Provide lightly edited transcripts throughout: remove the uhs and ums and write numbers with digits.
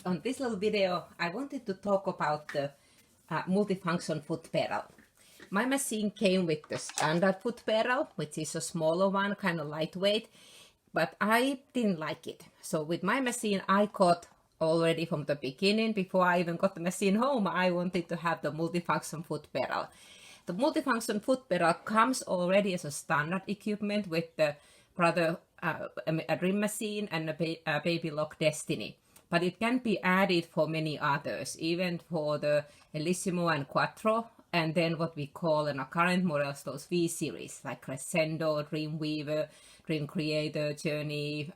on this little video, I wanted to talk about the multifunction foot pedal. My machine came with the standard foot pedal, which is a smaller one, kind of lightweight, but I didn't like it. So with my machine, I got already from the beginning, before I even got the machine home, I wanted to have the multifunction foot pedal. The multifunction foot pedal comes already as a standard equipment with the a Dream machine and a Baby Lock Destiny. But it can be added for many others, even for the Elissimo and Quattro, and then what we call in our current models, those V series, like Crescendo, Dreamweaver, Dream Creator, Journey,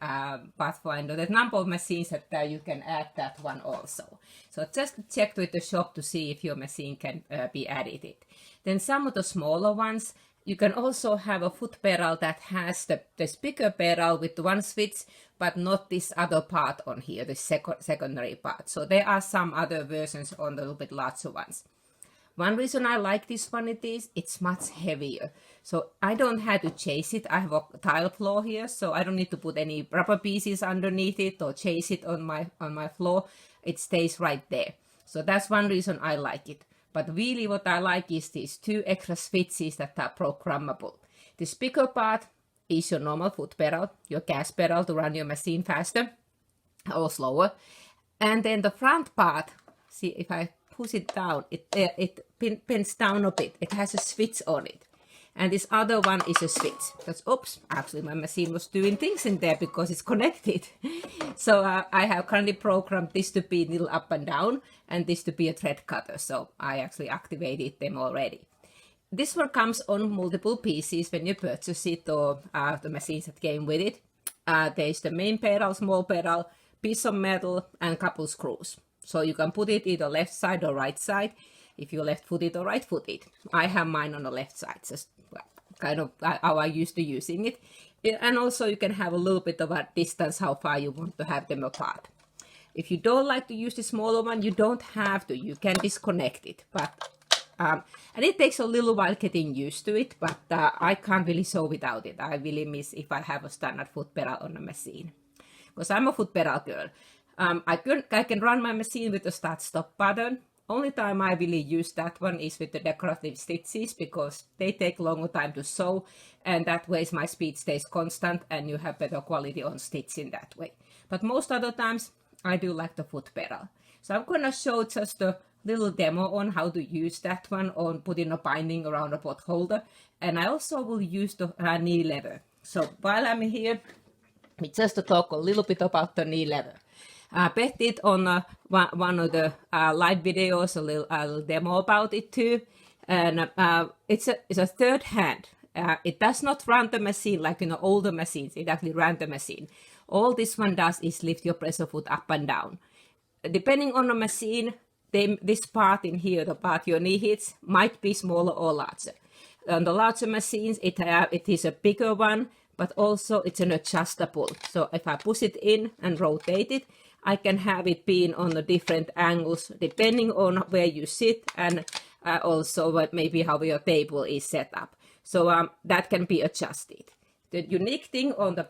Pathfinder. There's a number of machines that you can add that one also. So just check with the shop to see if your machine can be added it. Then some of the smaller ones, you can also have a foot pedal that has this bigger pedal with one switch, but not this other part on here, the secondary part. So there are some other versions on the little bit larger ones. One reason I like this one it's much heavier. So I don't have to chase it. I have a tile floor here, so I don't need to put any rubber pieces underneath it or chase it on my floor. It stays right there. So that's one reason I like it. But really what I like is these two extra switches that are programmable. This bigger part is your normal foot pedal, your gas pedal to run your machine faster or slower. And then the front part, see if I push it down, it pins down a bit. It has a switch on it. And this other one is a switch. That's, oops, actually my machine was doing things in there because it's connected. So I have currently programmed this to be needle up and down and this to be a thread cutter. So I actually activated them already. This one comes on multiple pieces when you purchase it, or the machines that came with it. There's the main pedal, small pedal, piece of metal and couple screws. So you can put it either left side or right side, if you're left-footed or right-footed. I have mine on the left side, just kind of how I used to using it. And also you can have a little bit of a distance, how far you want to have them apart. If you don't like to use the smaller one, you don't have to. You can disconnect it. But and it takes a little while getting used to it, but I can't really sew without it. I really miss if I have a standard foot pedal on a machine. Because I'm a foot pedal girl. I can run my machine with the start-stop button. Only time I really use that one is with the decorative stitches, because they take longer time to sew, and that way my speed stays constant and you have better quality on stitching that way. But most other times I do like the foot pedal. So I'm gonna show just a little demo on how to use that one, on putting a binding around a pot holder, and I also will use the knee lever. So while I'm here, just to talk a little bit about the knee lever. Beth did on one of the live videos a little demo about it too, and it's a third hand. It does not run the machine like in the older machines. It actually ran the machine. All this one does is lift your pressure foot up and down. Depending on the machine, this part in here, the part your knee hits, might be smaller or larger. On the larger machines, it is a bigger one, but also it's an adjustable. So if I push it in and rotate it, I can have it being on the different angles depending on where you sit, and also maybe how your table is set up. So that can be adjusted. The unique thing on the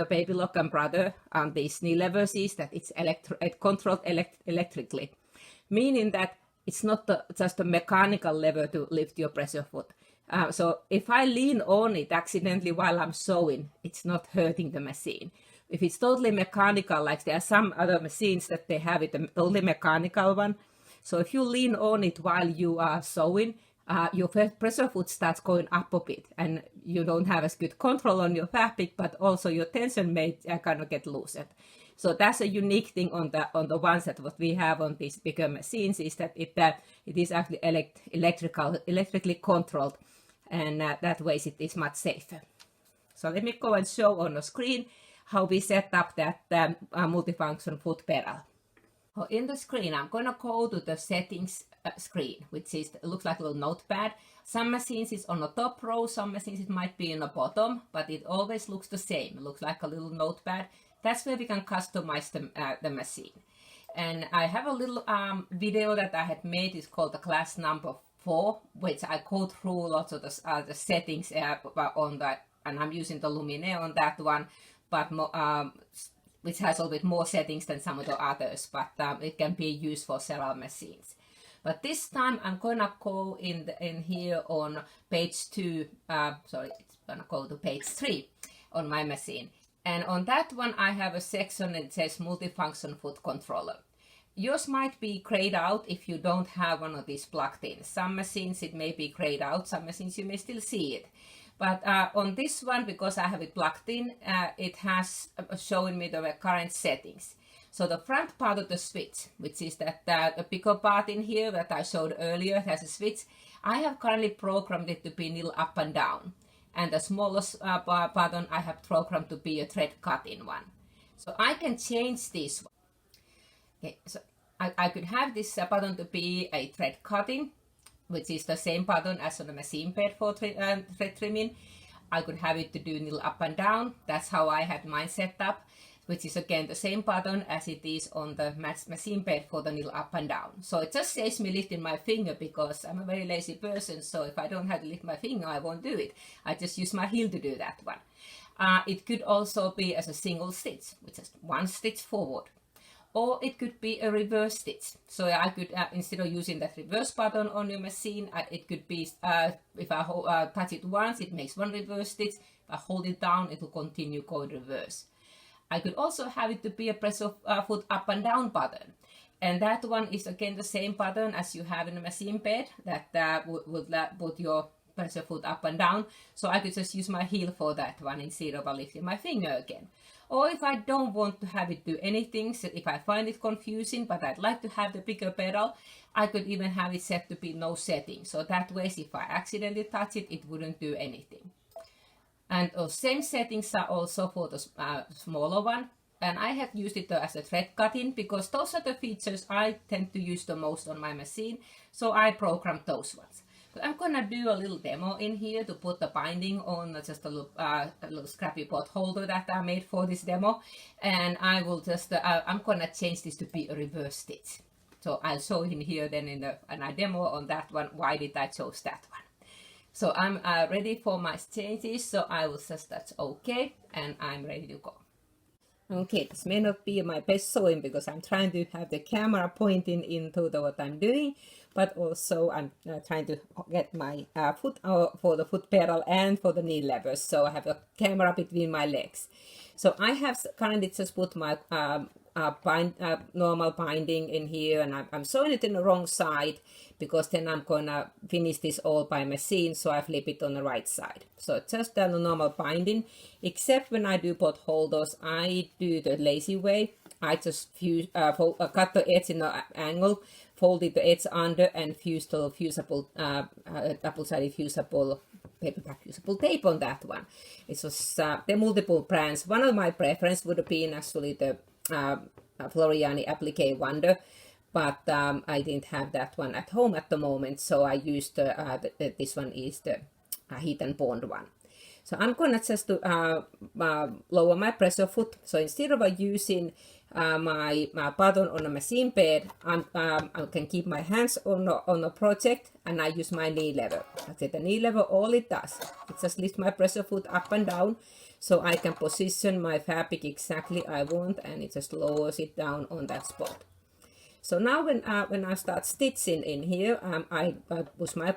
Baby Lock and Brother on these knee levers is that it's controlled electrically, meaning that it's not just a mechanical lever to lift your pressure foot. So if I lean on it accidentally while I'm sewing, it's not hurting the machine. If it's totally mechanical, like there are some other machines that they have it, a totally mechanical one. So if you lean on it while you are sewing, your pressure foot starts going up a bit, and you don't have as good control on your fabric, but also your tension may kind of get loosened. So that's a unique thing on the ones that what we have on these bigger machines, is that it is actually electrically controlled, and that way it is much safer. So let me go and show on the screen how we set up that multifunction foot pedal. So in the screen, I'm going to go to the settings screen, which looks like a little notepad. Some machines is on the top row, some machines it might be in the bottom, but it always looks the same. It looks like a little notepad. That's where we can customize the machine. And I have a little video that I had made. It's called the class number 4, which I go through lots of the settings on that, and I'm using the Lumine on that one. But which has a little bit more settings than some of the others, but it can be used for several machines. But this time I'm gonna go in here on page 2, sorry, it's gonna go to page 3 on my machine. And on that one I have a section that says multifunction foot controller. Yours might be grayed out if you don't have one of these plugged in. Some machines it may be grayed out, some machines you may still see it. But on this one, because I have it plugged in, it has shown me the current settings. So the front part of the switch, which is that the bigger part in here that I showed earlier, has a switch. I have currently programmed it to be nil up and down. And the smallest button I have programmed to be a thread cutting one. So I can change this one. Okay, so I could have this button to be a thread cutting, which is the same button as on the machine bed for thread trimming. I could have it to do nil up and down. That's how I had mine set up, which is again the same button as it is on the machine bed for the nil up and down. So it just saves me lifting my finger because I'm a very lazy person. So if I don't have to lift my finger, I won't do it. I just use my heel to do that one. It could also be as a single stitch, which is one stitch forward. Or it could be a reverse stitch. So I could, instead of using that reverse button on your machine, it could be, if I touch it once, it makes one reverse stitch. If I hold it down, it will continue going reverse. I could also have it to be a press of foot up and down button. And that one is again the same button as you have in the machine bed, that would put your press your foot up and down. So I could just use my heel for that one instead of lifting my finger again. Or if I don't want to have it do anything, so if I find it confusing, but I'd like to have the bigger pedal, I could even have it set to be no setting. So that way, if I accidentally touch it, it wouldn't do anything. And those same settings are also for the smaller one. And I have used it as a thread cutting because those are the features I tend to use the most on my machine. So I programmed those ones. But I'm gonna do a little demo in here to put the binding on just a little scrappy pot holder that I made for this demo. And I will just, I'm gonna change this to be a reverse stitch. So I'll show in here then in a demo on that one, why did I chose that one. So I'm ready for my changes, so I will just touch OK, and I'm ready to go. Okay, this may not be my best showing because I'm trying to have the camera pointing into what I'm doing, but also I'm trying to get my foot for the foot pedal and for the knee levers, so I have a camera between my legs. So I have currently just put my normal binding in here, and I'm sewing it in the wrong side because then I'm gonna finish this all by machine, so I flip it on the right side. So just the normal binding, except when I do pot holders, I do the lazy way. I just cut the edge in an angle, folded the edge under, and fused the fusible, double-sided fusible, paperback fusible tape on that one. It was the multiple brands. One of my preference would have been actually the Floriani Applique Wonder, but I didn't have that one at home at the moment, so I used this one is the Heat and Bond one. So I'm gonna just lower my pressure foot. So instead of using my button on a machine bed, I can keep my hands on a project, and I use my knee lever. The knee lever, all it does, it just lifts my pressure foot up and down, so I can position my fabric exactly I want, and it just lowers it down on that spot. So now when I start stitching in here, I push my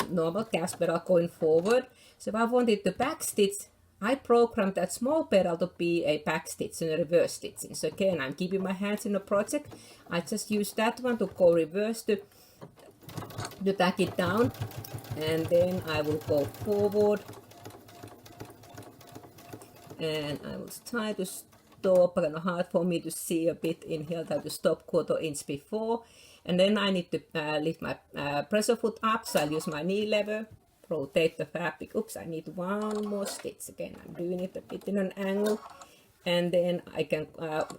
normal cast pedal going forward. So if I wanted to back stitch, I programmed that small pedal to be a back stitch and a reverse stitching. So again, I'm keeping my hands in the project. I just use that one to go reverse to tack it down, and then I will go forward, and I will try to stop. Kind of hard for me to see a bit in here, that to stop 1/4 inch before, and then I need to lift my pressure foot up, so I'll use my knee lever, rotate the fabric. Oops, I need one more stitch. Again, I'm doing it a bit in an angle, and then I can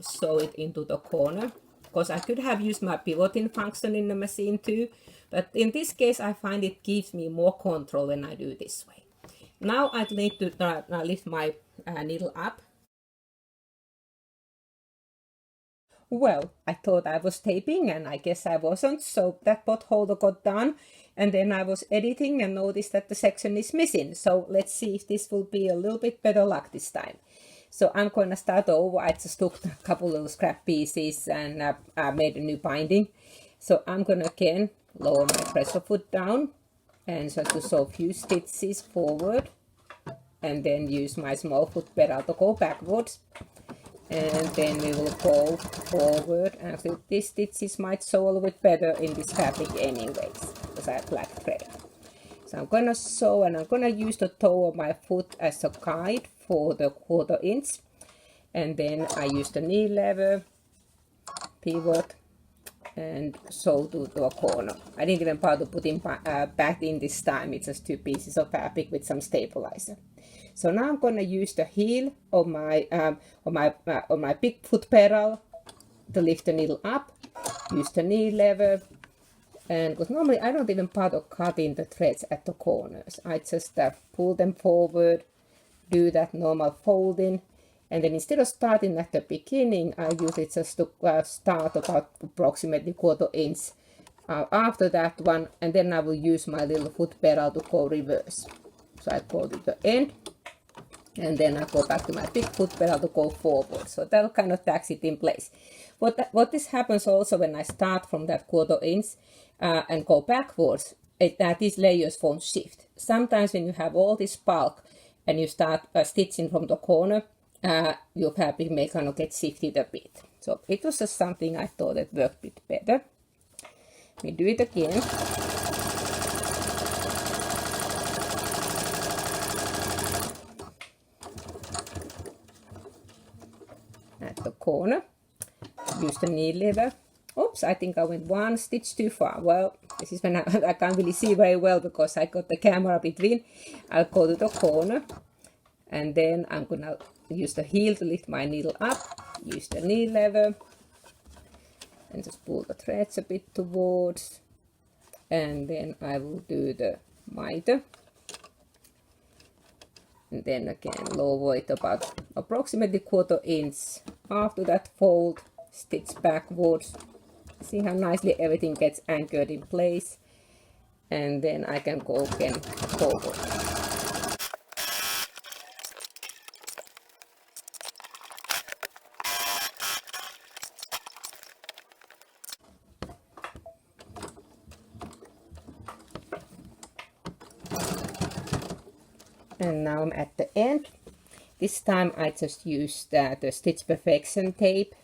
sew it into the corner, because I could have used my pivoting function in the machine too, but in this case I find it gives me more control when I do this way. Now I need to lift my needle up. Well, I thought I was taping, and I guess I wasn't, so that pot holder got done, and then I was editing and noticed that the section is missing. So let's see if this will be a little bit better luck this time. So I'm going to start over. I just took a couple little scrap pieces and made a new binding. So I'm going to again lower my pressure foot down and just to sew a few stitches forward, and then use my small foot pedal to go backwards. And then we will go forward. Actually, these stitches might sew a little bit better in this fabric anyways, because I have black thread. So I'm going to sew, and I'm going to use the toe of my foot as a guide for the 1/4 inch. And then I use the knee lever, pivot, and sew to a corner. I didn't even bother putting back in this time. It's just 2 pieces of fabric with some stabilizer. So now I'm going to use the heel of my big foot pedal to lift the needle up. Use the knee lever, and because normally I don't even bother cutting the threads at the corners. I just pull them forward, do that normal folding, and then instead of starting at the beginning, I use it just to start about approximately 1/4 inch after that one, and then I will use my little foot pedal to go reverse. So I go to the end, and then I go back to my big foot pedal to go forward. So that'll kind of tax it in place. What this happens also when I start from that 1/4 inch and go backwards, that these layers won't shift. Sometimes when you have all this bulk and you start stitching from the corner, your fabric may kind of get shifted a bit. So it was just something I thought that worked a bit better. We do it again. At the corner, use the knee lever. Oops, I think I went 1 stitch too far. Well, this is when I can't really see very well because I got the camera between. I'll go to the corner, and then I'm gonna use the heel to lift my needle up, use the knee lever, and just pull the threads a bit towards, and then I will do the miter. And then again lower it about approximately 1/4 inch. After that fold, stitch backwards. See how nicely everything gets anchored in place, and then I can go again forward. And now I'm at the end. This time I just used the Stitch Perfection tape,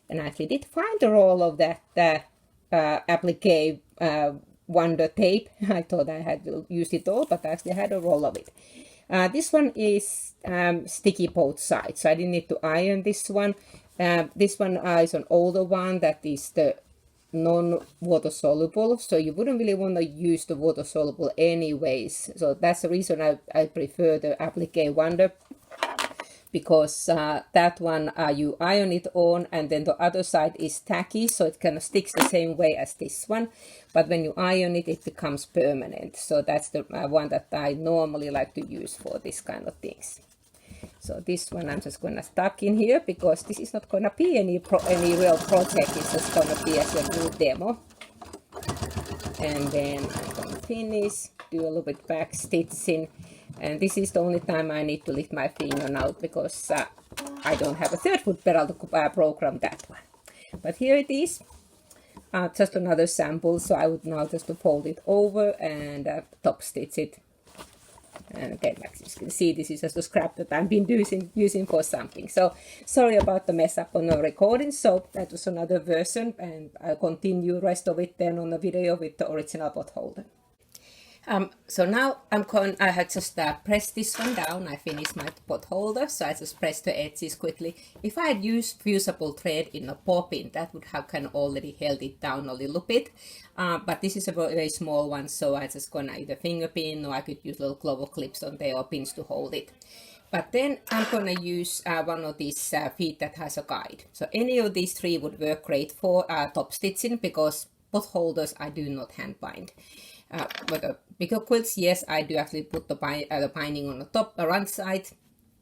and I actually did find a roll of that applique Wonder tape. I thought I had used it all, but I actually had a roll of it. This one is sticky both sides, so I didn't need to iron this one. This one is an older one that is the non-water soluble, so you wouldn't really want to use the water soluble anyways. So that's the reason I prefer the applique Wonder, because that one you iron it on, and then the other side is tacky, so it kind of sticks the same way as this one, but when you iron it, it becomes permanent. So that's the one that I normally like to use for this kind of things. So this one I'm just gonna stuck in here because this is not gonna be any real project. It's just gonna be as a new demo. And then I'm gonna finish, do a little bit back stitching, and this is the only time I need to lift my finger out because I don't have a 3rd foot pedal to program that one. But here it is, just another sample. So I would now just fold it over and top stitch it. And again, like you can see, this is just a scrap that I've been using for something. So sorry about the mess up on the recording. So that was another version, and I'll continue the rest of it then on the video with the original pot holder. So now I had just pressed this one down. I finished my pot holder, so I just pressed the edges quickly. If I had used fusible thread in a bobbin, that would have kind of already held it down a little bit. But this is a very small one, so I just gonna either finger pin, or I could use little clover clips on there or pins to hold it. But then I'm gonna use one of these feet that has a guide. So any of these 3 would work great for top stitching, because pot holders I do not hand bind. But the bigger quilts, yes, I do actually put the binding on the top, front side,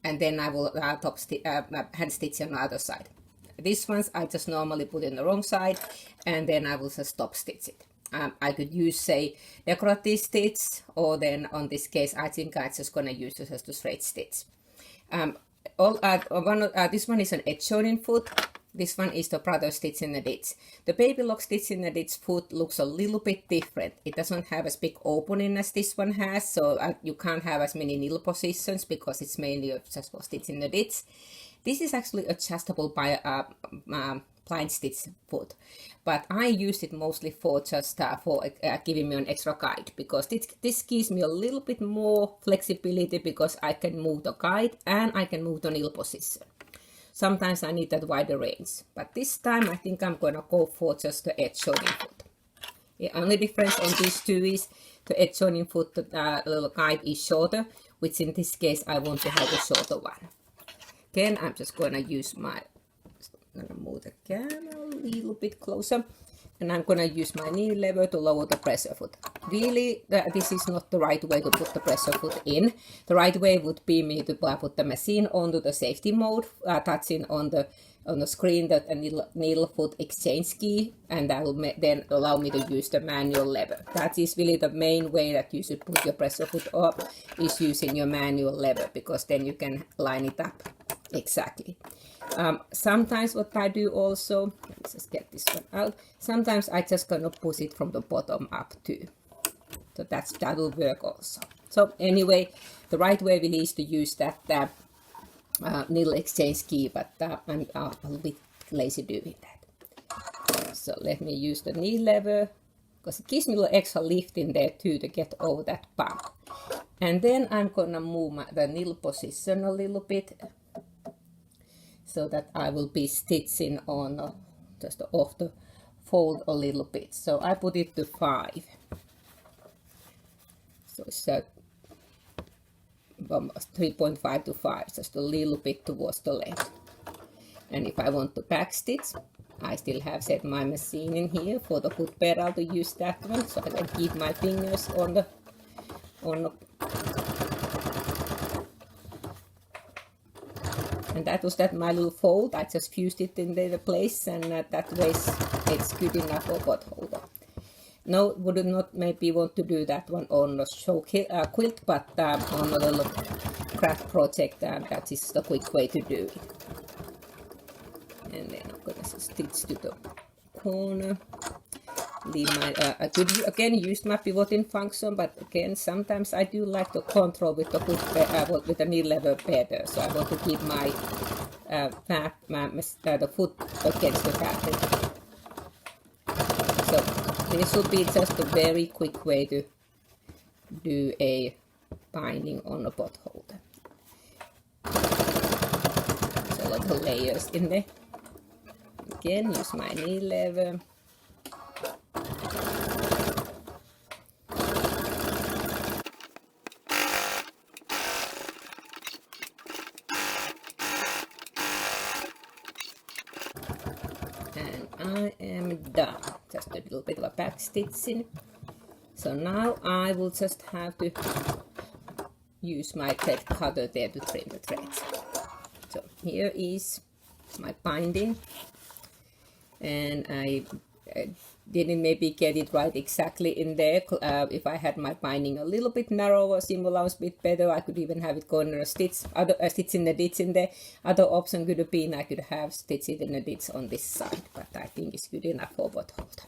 and then I will hand stitch on the other side. These ones I just normally put in the wrong side, and then I will just top stitch it. I could use, say, decorative stitch, or then on this case I think I'm just gonna use this as a straight stitch. this one is an edge joining foot. This one is the brother stitch in the ditch. The baby lock stitch in the ditch foot looks a little bit different. It doesn't have as big opening as this one has, so you can't have as many needle positions because it's mainly just for stitch in the ditch. This is actually adjustable by a blind stitch foot, but I use it mostly for just giving me an extra guide, because this gives me a little bit more flexibility, because I can move the guide and I can move the needle position. Sometimes I need that wider range, but this time I think I'm gonna go for just the edge joining foot. The only difference on these two is the edge joining foot, the little guide is shorter, which in this case I want to have a shorter one. Again, I'm just gonna use I'm gonna move the camera a little bit closer, and I'm gonna use my knee lever to lower the pressure foot. Really, this is not the right way to put the pressure foot in. The right way would be me to put the machine onto the safety mode, touching on the screen that a needle foot exchange key, and that will then allow me to use the manual lever. That is really the main way that you should put your pressure foot up, is using your manual lever, because then you can line it up exactly. Sometimes what I do also, let's just get this one out, sometimes I just gonna push it from the bottom up too. So that will work also. So anyway, the right way really is to use that needle exchange key, but I'm a little bit lazy doing that. So let me use the knee lever, because it gives me a little extra lift in there too to get over that bump. And then I'm gonna move the needle position a little bit, so that I will be stitching on just off the fold a little bit. So I put it to 5. So it's 3.5 to 5, just a little bit towards the left. And if I want to back stitch, I still have set my machine in here for the foot pedal to use that one, so I can keep my fingers on the and that was my little fold. I just fused it in the place, and that way it's good enough for pot holder. No, would not maybe want to do that one on the show quilt, but on a little craft project, that is the quick way to do it. And then I'm gonna stitch to the corner. Leave my I could again use my pivoting function, but again sometimes I do like to control with the foot with the knee lever better. So I want to keep my the foot against the fabric. So this will be just a very quick way to do a binding on a pot holder. So a lot of layers in there. Again, use my knee lever. I am done. Just a little bit of a back stitching. So now I will just have to use my thread cutter there to trim the threads. So here is my binding, and I didn't maybe get it right exactly in there. If I had my binding a little bit narrower, similar a bit better, I could even have it going on a stitch in the ditch in there. Other option could have been I could have stitched it in the ditch on this side, but I think it's good enough for bot holder.